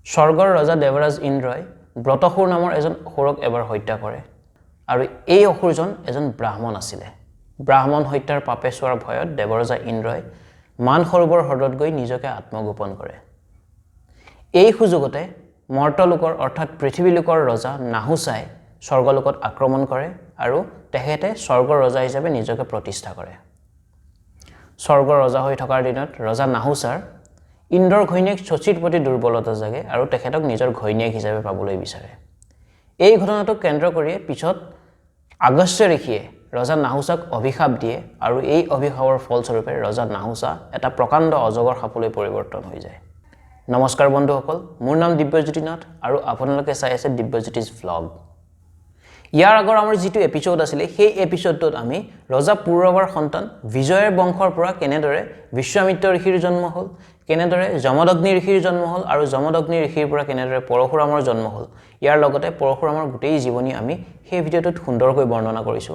স্বৰ্গৰ ৰজা দেৱৰাজ ইন্দ্ৰই ব্ৰতসুৰ নামৰ এজন অসুৰক এবাৰ হত্যা কৰে আৰু এই অসুৰজন এজন ব্ৰাহ্মণ আছিল ব্ৰাহ্মণ হত্যাৰ পাপে চোৱাৰ ভয়ত দেৱৰজা ইন্দ্ৰই মানসৰোবৰ হ্ৰদত গৈ নিজকে আত্মগোপন কৰে এই সুযোগতে মৰ্তলোকৰ অৰ্থাৎ পৃথিৱীলোকৰ ৰজা নাহুচাই স্বৰ্গলোকত আক্ৰমণ কৰে আৰু তেখেতে স্বৰ্গৰ ৰজা হিচাপে নিজকে প্ৰতিষ্ঠা কৰে স্বৰ্গৰ ৰজা হৈ থকাৰ দিনত ৰজা নাহুচাৰ ইন্দ্ৰৰ ঘৈণীয়েক শচীৰ প্ৰতি দুৰ্বলতা জাগে আৰু তেখেতক নিজৰ ঘৈণীয়েক হিচাপে পাবলৈ বিচাৰে এই ঘটনাটোক কেন্দ্ৰ কৰি পিছত আগস্ত্য ঋষিয়ে ৰজা নাহুচাক অভিশাপ দিয়ে আৰু এই অভিশাপৰ ফলস্বৰূপে ৰজা নাহুচা এটা প্ৰকাণ্ড অজগৰ সাপলৈ পৰিৱৰ্তন হৈ যায় নমস্কাৰ বন্ধুসকল মোৰ নাম দিব্যজ্যোতি নাথ আৰু আপোনালোকে চাই আছে দিব্যজ্যোতিজ ভ্লগ ইয়াৰ আগৰ আমাৰ যেটো এপিসোড আছিল সেই এপিসোডটোত আমি ৰজা পুৰৱৰ সন্তান বিজয়ৰ বংশৰ পৰা কেনেদৰে বিশ্বামিত্ৰ ঋষিৰ জন্ম হ'ল কেনেদৰে যমদগ্নি ঋষিৰ জন্ম হ'ল আৰু যমদগ্নি ঋষিৰ পৰা কেনেদৰে পৰশুৰামৰ জন্ম হ'ল ইয়াৰ লগতে পৰশুৰামৰ গোটেই জীৱনী আমি সেই ভিডিঅ'টোত সুন্দৰকৈ বৰ্ণনা কৰিছো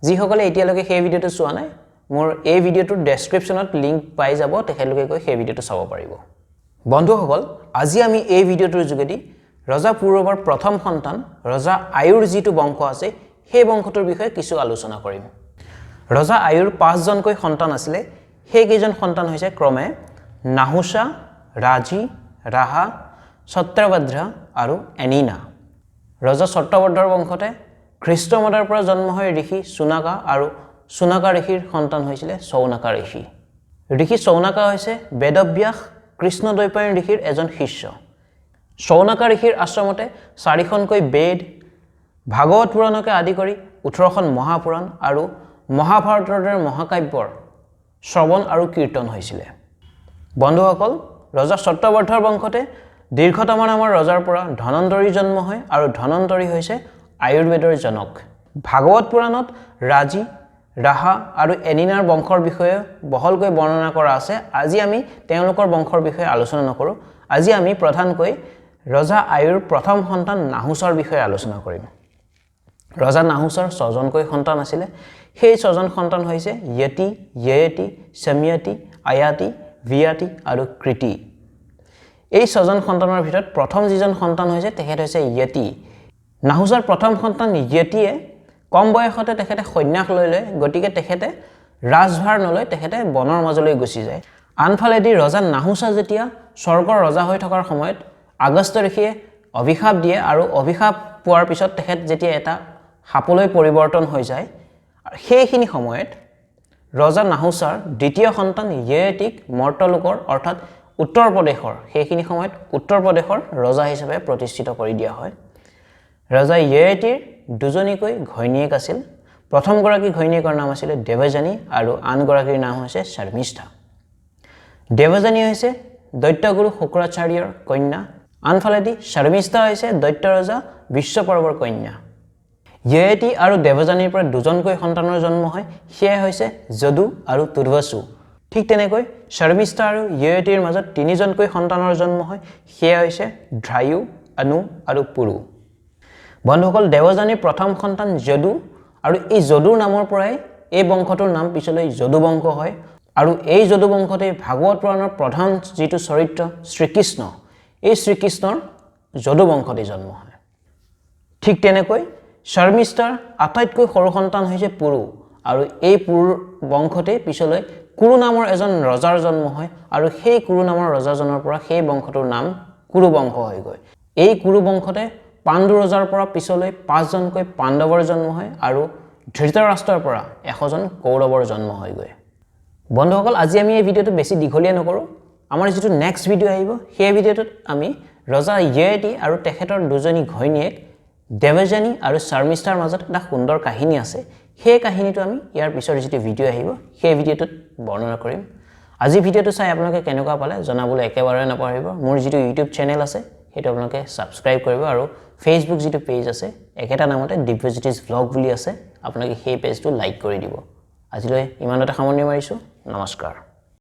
যিসকলে এতিয়ালৈকে সেই ভিডিঅ'টো চোৱা নাই মোৰ এই ভিডিঅ'টোৰ ডেসক্ৰিপচনত লিংক পাই যাব তেখেতলোকে গৈ সেই ভিডিঅ'টো চাব পাৰিব বন্ধুসকল আজি আমি এই ভিডিঅ'টোৰ যোগেদি ৰজা পুৰৱৰ প্ৰথম সন্তান ৰজা আয়ুৰ যেটো বংশ আছে সেই বংশটোৰ বিষয়ে কিছু আলোচনা কৰিম ৰজা আয়ুৰ 5 জনকৈ সন্তান আছিল সেই কেইজন সন্তান হৈছে ক্ৰমে নাহুচা ৰাজি ৰাহা সত্যভদ্ৰ আৰু এনিনা ৰজা সত্যভদ্ৰৰ বংশতে খ্ৰীষ্টমতৰ পৰা জন্ম হৈ ঋষি সুনাকা আৰু সুনাকা ঋষিৰ সন্তান হৈছিল সৌনকা ঋষি ঋষি সৌনকা হৈছে বেদব্যাস কৃষ্ণদ্বৈপায়ন ঋষিৰ এজন শিষ্য সৌনকা ঋষিৰ আশ্ৰমতে 4খনকৈ বেদ ভাগৱত পুৰাণকে আদি কৰি 18খন মহাপুৰাণ আৰু মহাভাৰতৰ দৰে মহাকাব্যৰ শ্ৰৱণ আৰু কীৰ্তন হৈছিল বন্ধুসকল ৰজা সত্যভদ্ৰৰ বংশতে দীৰ্ঘতম নামৰ ৰজাৰ পৰা ধনন্তৰী জন্ম হয় আৰু ধনন্তৰী হৈছে আয়ুৰ্বেদৰ জনক ভাগৱত পুৰাণত ৰাজি ৰাহা আৰু এনিনাৰ বংশৰ বিষয়ে বহলকৈ বৰ্ণনা কৰা আছে আজি আমি তেওঁলোকৰ বংশৰ বিষয়ে আলোচনা নকৰো আজি আমি প্ৰধানকৈ ৰজা আয়ুৰ প্ৰথম সন্তান নাহুচাৰ বিষয়ে আলোচনা কৰিম ৰজা নাহুচাৰ 6 জনকৈ সন্তান আছিল সেই 6 জন সন্তান হৈছে য়তি য়েয়তি সময়তি আয়াতি বিয়াতি আৰু কৃতি এই 6 জন সন্তানৰ ভিতৰত প্ৰথম যিজন সন্তান হৈছে তেখেত হৈছে য়তি নাহুচাৰ প্ৰথম সন্তান য়তিয়ে কম বয়সতে তেখেতে সন্ন্যাস লৈ গতিকে তেখেতে ৰাজভাৰ নলৈ তেখেতে বনৰ মাজলৈ গুচি যায় আনফালেদি ৰজা নাহুচা যেতিয়া স্বৰ্গৰ ৰজা হৈ থকাৰ সময়ত আগস্ত্য ঋষিয়ে অভিশাপ দিয়ে আৰু অভিশাপ পোৱাৰ পিছত তেখেত যেতিয়া এটা সাপলৈ পৰিৱৰ্তন হৈ যায় সেইখিনি সময়ত ৰজা নাহুচাৰ দ্বিতীয় সন্তান য়েয়তিক মৰ্তলোকৰ অৰ্থাৎ উত্তৰ প্ৰদেশৰ সেইখিনি সময়ত উত্তৰ প্ৰদেশৰ ৰজা হিচাপে প্ৰতিষ্ঠিত কৰি দিয়া হয় ৰজা য়েয়তিৰ দুজনীকৈ ঘৈণীয়েক আছিল প্ৰথম গৰাকী ঘৈণীয়েকৰ নাম আছিল দেৱযানী আৰু আন গৰাকীৰ নাম হৈছে শৰ্মিষ্ঠা দেৱযানী হৈছে দৈত্যগুৰু শুক্ৰাচাৰ্যৰ কন্যা আনফালেদি শৰ্মিষ্ঠা হৈছে দৈত্য ৰজা বিশ্বপৰ্বৰ কন্যা য়েয়তি আৰু দেৱযানীৰ পৰা দুজনকৈ সন্তানৰ জন্ম হয় সেয়া হৈছে যদু আৰু তুৰ্বসু ঠিক তেনেকৈ শৰ্মিষ্ঠা আৰু য়েয়তিৰ মাজত তিনিজনকৈ সন্তানৰ জন্ম হয় সেয়া হৈছে ধ্ৰায়ু অনু আৰু পুৰু বন্ধুসকল দেৱযানীৰ প্ৰথম সন্তান যদু আৰু এই যদুৰ নামৰ পৰাই এই বংশটোৰ নাম পিছলৈ যদু বংশ হয় আৰু এই যদু বংশতে ভাগৱত পুৰাণৰ প্ৰধান যেটো চৰিত্ৰ শ্ৰীকৃষ্ণ এই শ্ৰীকৃষ্ণৰ যদু বংশতে জন্ম হয় ঠিক তেনেকৈ শৰ্মিষ্ঠাৰ আটাইতকৈ সৰু সন্তান হৈছে পুৰু আৰু এই পুৰুৰ বংশতে পিছলৈ কুৰু নামৰ এজন ৰজাৰ জন্ম হয় আৰু সেই কুৰু নামৰ ৰজাজনৰ পৰা সেই বংশটোৰ নাম কুৰু বংশ হৈ গৈ এই কুৰু বংশতে পাণ্ডু ৰজাৰ পৰা পিছলৈ 5 জনকৈ পাণ্ডৱৰ জন্ম হয় আৰু ধৃতৰাষ্ট্ৰৰ পৰা 100 জন কৌৰৱৰ জন্ম হৈ গৈ বন্ধুসকল আজি আমি এই ভিডিঅ'টো বেছি দীঘলীয়া নকৰো আমাৰ যেটো নেক্সট ভিডিঅ' আহিব সেই ভিডিঅ'টোত আমি ৰজা য়েয়তি আৰু তেখেতৰ দুজনী ঘৈণীয়েক দেৱযানী আৰু শৰ্মিষ্ঠাৰ মাজত এটা সুন্দৰ কাহিনী আছে সেই কাহিনীটো আমি ইয়াৰ পিছৰ যেটো ভিডিঅ' আহিব সেই ভিডিঅ'টোত বৰ্ণনা কৰিম আজি ভিডিঅ'টো চাই আপোনালোকে কেনেকুৱা পালে জনাবলৈ একেবাৰে নাপাহৰিব মোৰ যেটো ইউটিউব চেনেল আছে হেতু আপোনালোকে সাবস্ক্ৰাইব কৰিব আৰু ফেসবুক যেটো পেজ আছে একেটা নামতে দিব্যজ্যোতিজ ভ্লগ বুলি আছে আপোনালোকে সেই পেজটো লাইক কৰি দিব আজিলৈ ইমানতে সামৰণি মাৰিছো নমস্কাৰ